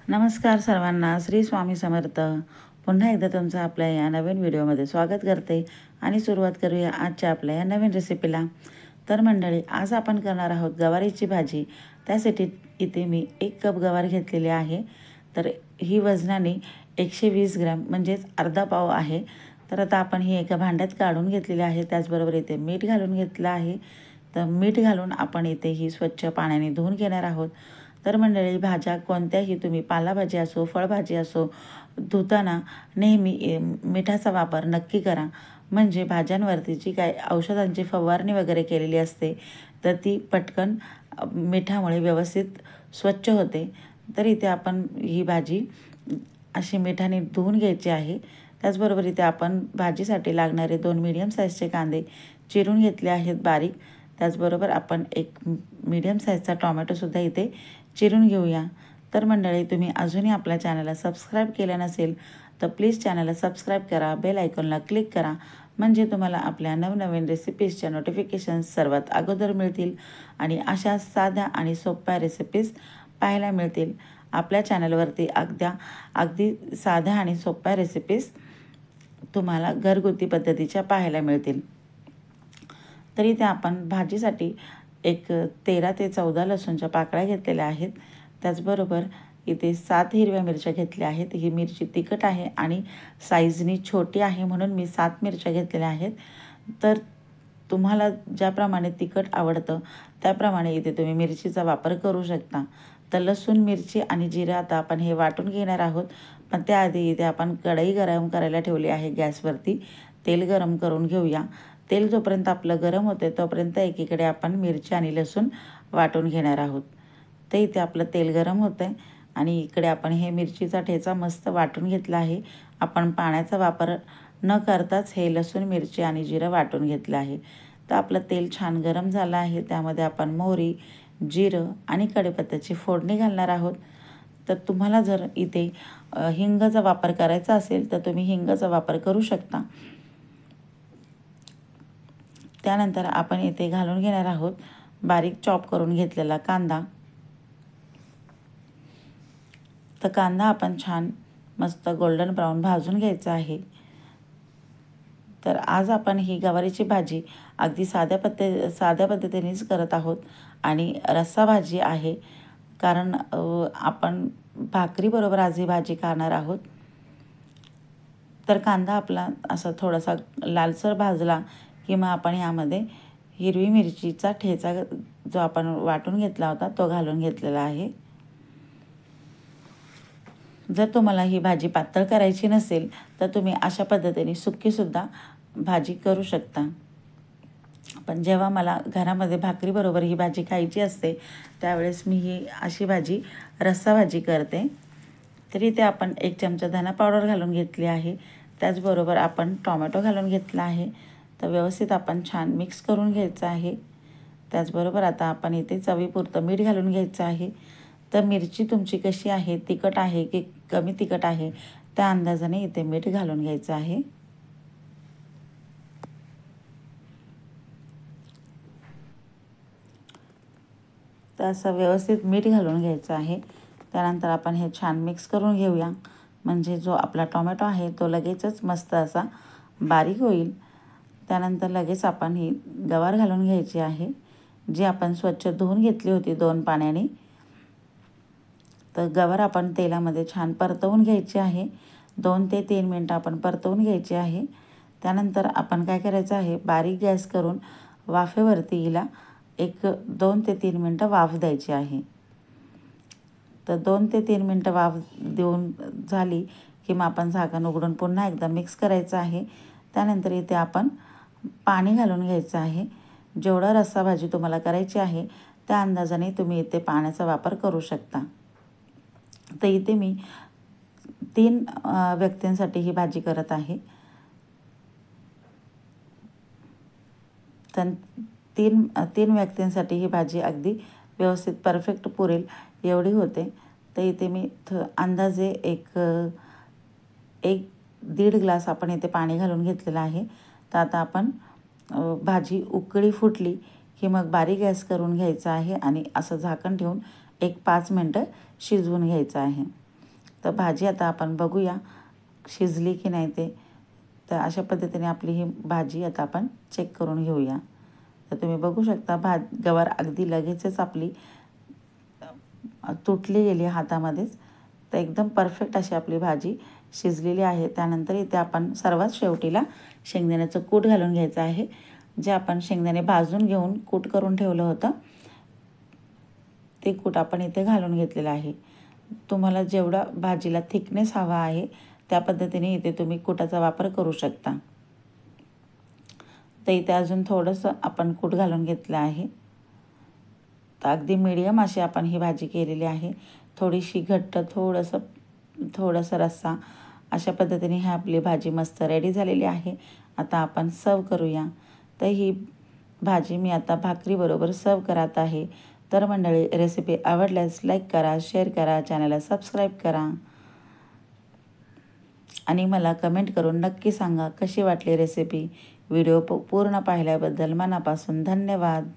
नमस्कार सर्वांना, श्री स्वामी समर्थ। पुन्हा एकदा तुमचं आपल्या या नवीन व्हिडिओमध्ये स्वागत करते आणि सुरुवात करूया आजच्या आपल्या या नवीन रेसिपीला। तर मंडळी, आज आपण करणार आहोत गवारीची भाजी। त्यासाठी इथे मी 1 कप गवार घेतलेली आहे। तर ही वजनाने 120 ग्रॅम म्हणजेच अर्धा पाव आहे। तर आता आपण ही एका भांड्यात काढून घेतलेली आहे। त्याचबरोबर इथे मीठ घालून घेतलं आहे। तर मीठ घालून आपण इथे ही स्वच्छ पाण्याने धुवून घेणार आहोत। तर मंडळी, भाज्या कोणत्याही तुम्ही पालेभाजी असो फळभाजी असो धुताना नेहमी मिठाचा वापर नक्की करा। म्हणजे भाज्यांवरती जी काही औषधांची फवारणी वगैरे केलेली असते तर ती पटकन मिठामुळे व्यवस्थित स्वच्छ होते। तर इथे आपण ही भाजी अशी मिठाने धुवून घ्यायची आहे। त्याचबरोबर इथे आपण भाजीसाठी लागणारे 2 मीडियम साईजचे कांदे चिरून घेतले आहेत बारीक। त्याचबरोबर आपण 1 मीडियम साईजचा टोमॅटोसुद्धा इथे चिरून घेऊया। तर मंडळी, तुम्ही अजूनही आपल्या चॅनलला सबस्क्राईब केलं नसेल तर प्लीज चॅनलला सबस्क्राईब करा, बेल आयकॉनला क्लिक करा, म्हणजे तुम्हाला आपल्या नवनवीन रेसिपीजच्या नोटिफिकेशन्स सर्वात अगोदर मिळतील आणि अशा साध्या आणि सोप्या रेसिपीज पाहायला मिळतील। आपल्या चॅनलवरती अगदी साध्या आणि सोप्या रेसिपीज तुम्हाला घरगुती पद्धतीच्या पाहायला मिळतील। तरी त्या आपण भाजीसाठी 13 ते 14 लसूणच्या पाकळ्या घेतलेल्या आहेत। त्याचबरोबर इथे 7 हिरव्या मिरच्या घेतल्या आहेत। ही मिरची तिखट आहे आणि साईजनी छोटी आहे म्हणून मी 7 मिरच्या घेतलेल्या आहेत। तर तुम्हाला ज्याप्रमाणे तिखट आवडतं त्याप्रमाणे इथे तुम्ही मिरचीचा वापर करू शकता। तर लसूण, मिरची आणि जिरं आता आपण हे वाटून घेणार आहोत। पण त्याआधी इथे आपण कढई गरम करायला ठेवली आहे गॅसवरती। तेल गरम करून घेऊया। तेल जोपर्यंत आपलं गरम होते तोपर्यंत एकीकडे आपण मिरची आणि लसूण वाटून घेणार आहोत। ते इथे आपलं तेल गरम होतं आणि इकडे आपण हे मिरचीचा ठेचा मस्त वाटून घेतला आहे। आपण पाण्याचा वापर न करताच हे लसूण, मिरची आणि जिरं वाटून घेतलं आहे। तर आपलं तेल छान गरम झालं आहे। त्यामध्ये आपण मोहरी, जिरं आणि कढीपत्त्याची फोडणी घालणार आहोत। तर तुम्हाला जर इथे हिंगाचा वापर करायचा असेल तर तुम्ही हिंगाचा वापर करू शकता। त्यानंतर आपण इथे घालून घेणार आहोत बारीक चॉप करून घेतलेला कांदा। तर कांदा आपण छान मस्त गोल्डन ब्राऊन भाजून घ्यायचा आहे। तर आज आपण ही गवारीची भाजी अगदी साध्या पद्धतीनेच करत आहोत आणि रस्सा भाजी आहे, कारण आपण भाकरीबरोबर आज ही भाजी खाणार आहोत। तर कांदा आपला असा थोडासा लालसर भाजला की मग आपण यामध्ये हिरवी मिरचीचा ठेचा जो आपण वाटून घेतला होता तो घालून घेतलेला आहे। जर तुम्हाला ही भाजी पातळ करायची नसेल तर तुम्ही अशा पद्धतीने सुक्कीसुद्धा भाजी करू शकता। पण जेव्हा मला घरामध्ये भाकरीबरोबर ही भाजी खायची असते त्यावेळेस मी ही अशी भाजी रस्सा भाजी करते। तरी ते आपण 1 चमचा धना पावडर घालून घेतली आहे। त्याचबरोबर आपण टोमॅटो घालून घेतला आहे। तर व्यवस्थित आपण छान मिक्स करून घ्यायचं आहे। त्याचबरोबर आता आपण इथे चवीपुरतं मीठ घालून घ्यायचं आहे। तर मिरची तुमची कशी आहे, तिखट आहे की कमी तिखट आहे, त्या अंदाजाने इथे मीठ घालून घ्यायचं आहे। तर असं व्यवस्थित मीठ घालून घ्यायचं आहे। त्यानंतर आपण हे छान मिक्स करून घेऊया, म्हणजे जो आपला टोमॅटो आहे तो लगेचच मस्त असा बारीक होईल। त्यानंतर लगेच आपण ही गवार घालून घ्यायची आहे, जी आपण स्वच्छ धुवून घेतली होती 2 पाण्याने। तर गवार आपण तेलामध्ये छान परतवून घ्यायची आहे। 2 ते 3 मिनिटं आपण परतवून घ्यायची आहे। त्यानंतर आपण काय करायचं आहे, बारीक गॅस करून वाफेवरती हिला 2 ते 3 मिनिटं वाफ द्यायची आहे। तर 2 ते 3 मिनिटं वाफ देऊन झाली की मग आपण झाकण उघडून पुन्हा एकदा मिक्स करायचं आहे। त्यानंतर इथे आपण पाणी घालून घ्यायचं आहे। जेवढा रस्सा भाजी तुम्हाला करायची आहे त्या अंदाजाने तुम्ही इथे पाण्याचा वापर करू शकता। तर इथे मी 3 व्यक्तींसाठी ही भाजी करत आहे। तर 3 व्यक्तींसाठी ही भाजी अगदी व्यवस्थित परफेक्ट पुरेल एवढी होते। तर इथे मी अंदाजे एक 1-1.5 ग्लास आपण इथे पाणी घालून घेतलेलं आहे। तर आता आपण भाजी उकळी फुटली की मग बारीक गॅस करून घ्यायचा आहे आणि असं झाकण ठेवून 5 मिनिटं शिजवून घ्यायचं आहे। तर भाजी आता आपण बघूया शिजली की नाही ते. तर अशा पद्धतीने आपली ही भाजी आता आपण चेक करून घेऊया. तर तुम्ही बघू शकता गवार अगदी लगेचच आपली तुटली गेली हातामध्येच. तर एकदम परफेक्ट अशी आपली भाजी शिजलेली आहे. त्यानंतर इथे आपण सर्वात शेवटीला शेंगदाण्याचं कूट घालून घ्यायचं आहे. जे आपण शेंगदाणे भाजून घेऊन कूट करून ठेवलं होतं ते कूट आपण इथे घालून घेतलेलं आहे. तुम्हाला जेवढा भाजीला थिकनेस हवा आहे त्या पद्धतीने इथे तुम्ही कूटाचा वापर करू शकता. तर इथे अजून थोडंसं आपण कूट घालून घेतलं आहे. तर अगदी मीडियम अशी आपण ही भाजी केलेली आहे. थोडीशी घट्ट, थोडंसं रस्सा, अशा पद्धतीने ही आपली भाजी मस्त रेडी झालेली आहे. आता आपण सर्व करूया. तर ही भाजी मी आता भाकरीबरोबर सर्व करत आहे. तर मंडळी, रेसिपी आवडल्यास लाईक करा, शेअर करा, चॅनलला सबस्क्राईब करा आणि मला कमेंट करून नक्की सांगा कशी वाटली रेसिपी. व्हिडिओ पूर्ण पाहिल्याबद्दल मनापासून धन्यवाद.